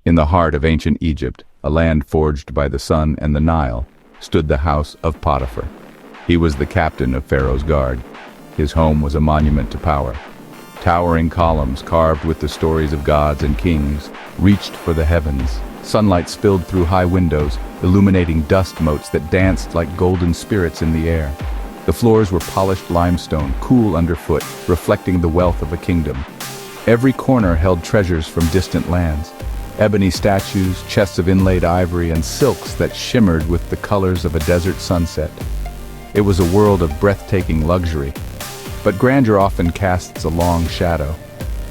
In the heart of ancient Egypt, a land forged by the sun and the Nile, stood the house of Potiphar. He was the captain of Pharaoh's guard. His home was a monument to power. Towering columns carved with the stories of gods and kings reached for the heavens. Sunlight spilled through high windows, illuminating dust motes that danced like golden spirits in the air. The floors were polished limestone, cool underfoot, reflecting the wealth of a kingdom. Every corner held treasures from distant lands. Ebony statues, chests of inlaid ivory, and silks that shimmered with the colors of a desert sunset. It was a world of breathtaking luxury. But grandeur often casts a long shadow.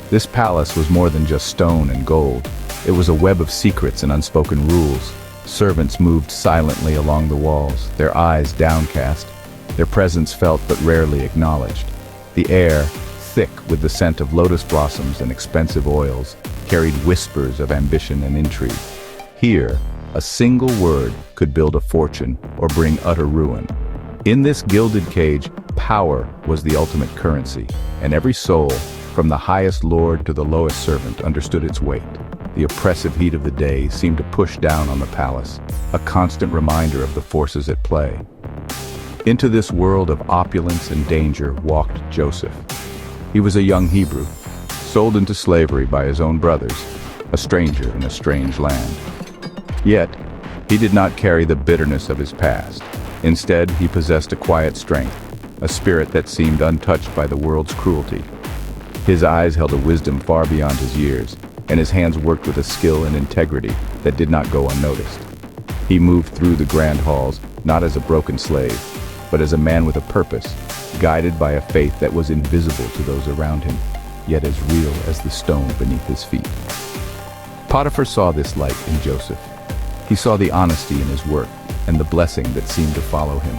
This palace was more than just stone and gold. It was a web of secrets and unspoken rules. Servants moved silently along the walls, their eyes downcast. Their presence felt but rarely acknowledged. The air, thick with the scent of lotus blossoms and expensive oils, carried whispers of ambition and intrigue. Here, a single word could build a fortune or bring utter ruin. In this gilded cage, power was the ultimate currency, and every soul, from the highest lord to the lowest servant, understood its weight. The oppressive heat of the day seemed to push down on the palace, a constant reminder of the forces at play. Into this world of opulence and danger walked Joseph. He was a young Hebrew, sold into slavery by his own brothers, a stranger in a strange land. Yet, he did not carry the bitterness of his past. Instead, he possessed a quiet strength, a spirit that seemed untouched by the world's cruelty. His eyes held a wisdom far beyond his years, and his hands worked with a skill and integrity that did not go unnoticed. He moved through the grand halls, not as a broken slave, but as a man with a purpose, guided by a faith that was invisible to those around him, yet as real as the stone beneath his feet. Potiphar saw this light in Joseph. He saw the honesty in his work and the blessing that seemed to follow him.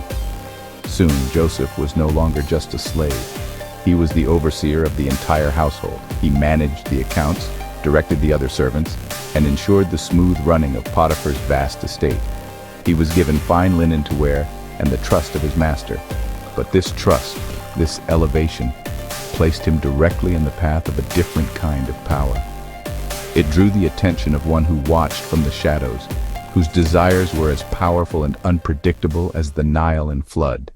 Soon, Joseph was no longer just a slave. He was the overseer of the entire household. He managed the accounts, directed the other servants, and ensured the smooth running of Potiphar's vast estate. He was given fine linen to wear and the trust of his master. But this trust, this elevation, placed him directly in the path of a different kind of power. It drew the attention of one who watched from the shadows, whose desires were as powerful and unpredictable as the Nile in flood.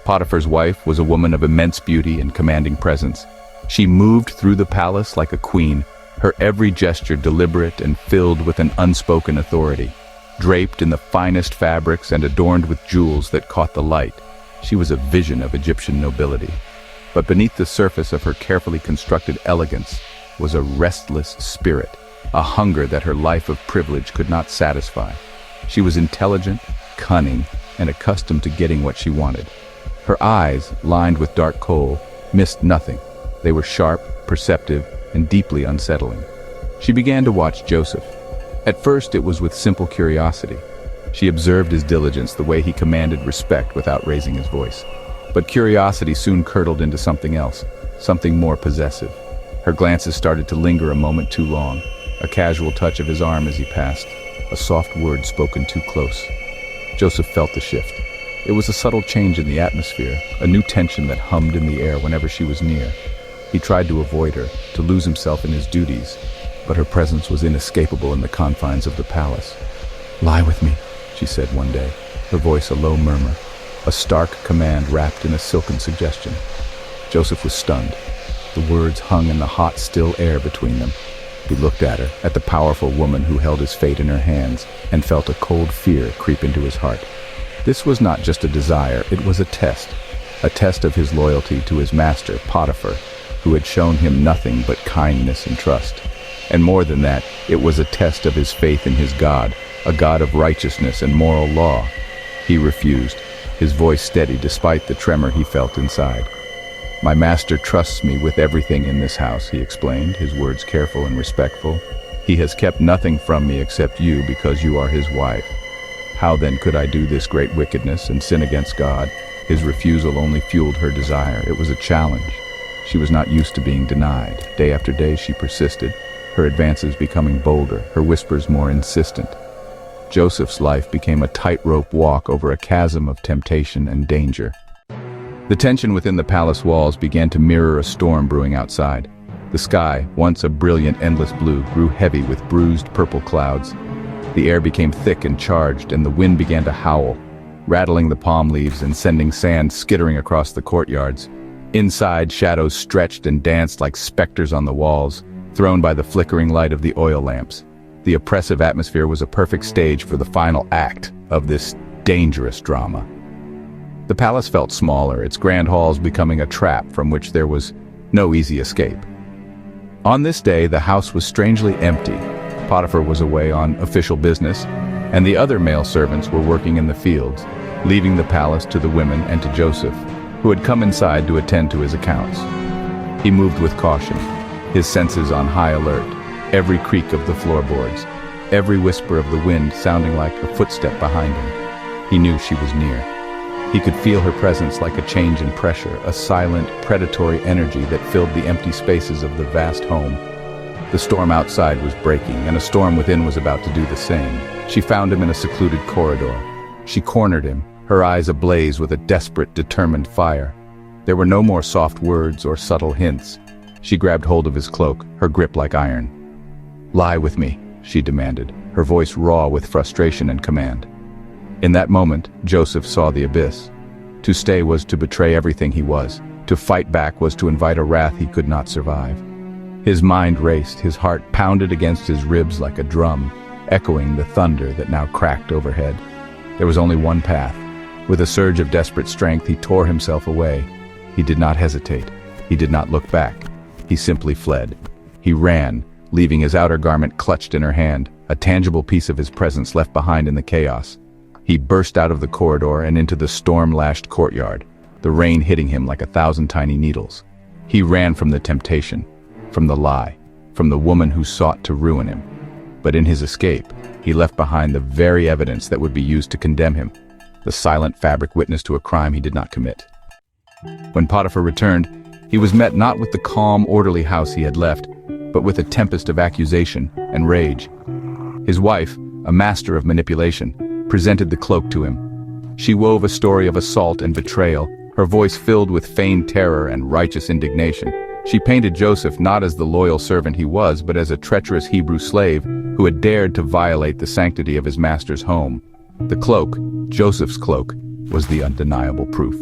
Potiphar's wife was a woman of immense beauty and commanding presence. She moved through the palace like a queen, her every gesture deliberate and filled with an unspoken authority. Draped in the finest fabrics and adorned with jewels that caught the light, she was a vision of Egyptian nobility. But beneath the surface of her carefully constructed elegance was a restless spirit, a hunger that her life of privilege could not satisfy. She was intelligent, cunning, and accustomed to getting what she wanted. Her eyes, lined with dark kohl, missed nothing. They were sharp, perceptive, and deeply unsettling. She began to watch Joseph. At first, it was with simple curiosity. She observed his diligence, the way he commanded respect without raising his voice. But curiosity soon curdled into something else, something more possessive. Her glances started to linger a moment too long, a casual touch of his arm as he passed, a soft word spoken too close. Joseph felt the shift. It was a subtle change in the atmosphere, a new tension that hummed in the air whenever she was near. He tried to avoid her, to lose himself in his duties, but her presence was inescapable in the confines of the palace. "Lie with me," she said one day, her voice a low murmur, a stark command wrapped in a silken suggestion. Joseph was stunned. The words hung in the hot, still air between them. He looked at her, at the powerful woman who held his fate in her hands, and felt a cold fear creep into his heart. This was not just a desire, it was a test of his loyalty to his master, Potiphar, who had shown him nothing but kindness and trust. And more than that, it was a test of his faith in his God, a God of righteousness and moral law. He refused, his voice steady despite the tremor he felt inside. "My master trusts me with everything in this house," he explained, his words careful and respectful. "He has kept nothing from me except you because you are his wife. How then could I do this great wickedness and sin against God?" His refusal only fueled her desire. It was a challenge. She was not used to being denied. Day after day she persisted, her advances becoming bolder, her whispers more insistent. Joseph's life became a tightrope walk over a chasm of temptation and danger. The tension within the palace walls began to mirror a storm brewing outside. The sky, once a brilliant, endless blue, grew heavy with bruised purple clouds. The air became thick and charged, and the wind began to howl, rattling the palm leaves and sending sand skittering across the courtyards. Inside, shadows stretched and danced like specters on the walls, thrown by the flickering light of the oil lamps. The oppressive atmosphere was a perfect stage for the final act of this dangerous drama. The palace felt smaller, its grand halls becoming a trap from which there was no easy escape. On this day, the house was strangely empty. Potiphar was away on official business, and the other male servants were working in the fields, leaving the palace to the women and to Joseph, who had come inside to attend to his accounts. He moved with caution, his senses on high alert, every creak of the floorboards, every whisper of the wind sounding like a footstep behind him. He knew she was near. He could feel her presence like a change in pressure, a silent, predatory energy that filled the empty spaces of the vast home. The storm outside was breaking, and a storm within was about to do the same. She found him in a secluded corridor. She cornered him, her eyes ablaze with a desperate, determined fire. There were no more soft words or subtle hints. She grabbed hold of his cloak, her grip like iron. "Lie with me," she demanded, her voice raw with frustration and command. In that moment, Joseph saw the abyss. To stay was to betray everything he was. To fight back was to invite a wrath he could not survive. His mind raced, his heart pounded against his ribs like a drum, echoing the thunder that now cracked overhead. There was only one path. With a surge of desperate strength, he tore himself away. He did not hesitate. He did not look back. He simply fled. He ran, leaving his outer garment clutched in her hand, a tangible piece of his presence left behind in the chaos. He burst out of the corridor and into the storm-lashed courtyard, the rain hitting him like 1,000 tiny needles. He ran from the temptation, from the lie, from the woman who sought to ruin him. But in his escape, he left behind the very evidence that would be used to condemn him, the silent fabric witness to a crime he did not commit. When Potiphar returned, he was met not with the calm, orderly house he had left, but with a tempest of accusation and rage. His wife, a master of manipulation, presented the cloak to him. She wove a story of assault and betrayal, her voice filled with feigned terror and righteous indignation. She painted Joseph not as the loyal servant he was, but as a treacherous Hebrew slave who had dared to violate the sanctity of his master's home. The cloak, Joseph's cloak, was the undeniable proof.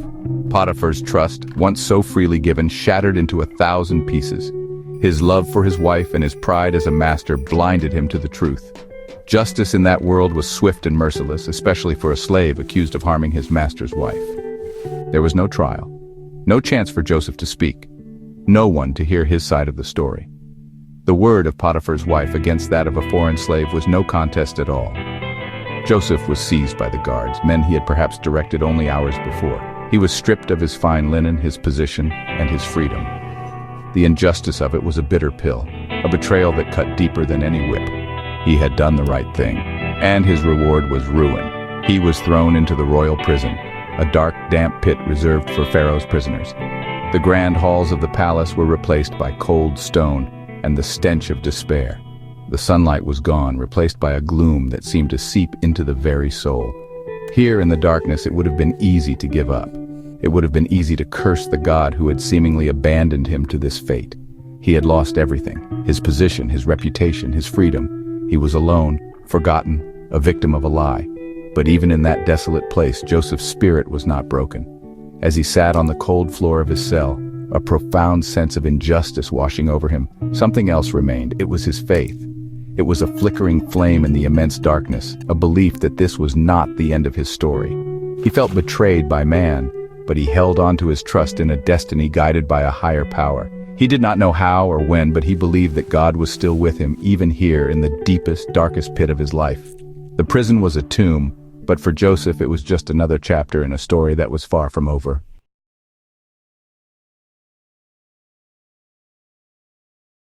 Potiphar's trust, once so freely given, shattered into 1,000 pieces. His love for his wife and his pride as a master blinded him to the truth. Justice in that world was swift and merciless, especially for a slave accused of harming his master's wife. There was no trial, no chance for Joseph to speak, no one to hear his side of the story. The word of Potiphar's wife against that of a foreign slave was no contest at all. Joseph was seized by the guards, men he had perhaps directed only hours before. He was stripped of his fine linen, his position, and his freedom. The injustice of it was a bitter pill, a betrayal that cut deeper than any whip. He had done the right thing, and his reward was ruin. He was thrown into the royal prison, a dark, damp pit reserved for Pharaoh's prisoners. The grand halls of the palace were replaced by cold stone and the stench of despair. The sunlight was gone, replaced by a gloom that seemed to seep into the very soul. Here in the darkness, it would have been easy to give up. It would have been easy to curse the God who had seemingly abandoned him to this fate. He had lost everything, his position, his reputation, his freedom. He was alone, forgotten, a victim of a lie. But even in that desolate place, Joseph's spirit was not broken. As he sat on the cold floor of his cell, a profound sense of injustice washing over him, something else remained. It was his faith. It was a flickering flame in the immense darkness, a belief that this was not the end of his story. He felt betrayed by man, but he held on to his trust in a destiny guided by a higher power. He did not know how or when, but he believed that God was still with him, even here in the deepest, darkest pit of his life. The prison was a tomb, but for Joseph it was just another chapter in a story that was far from over.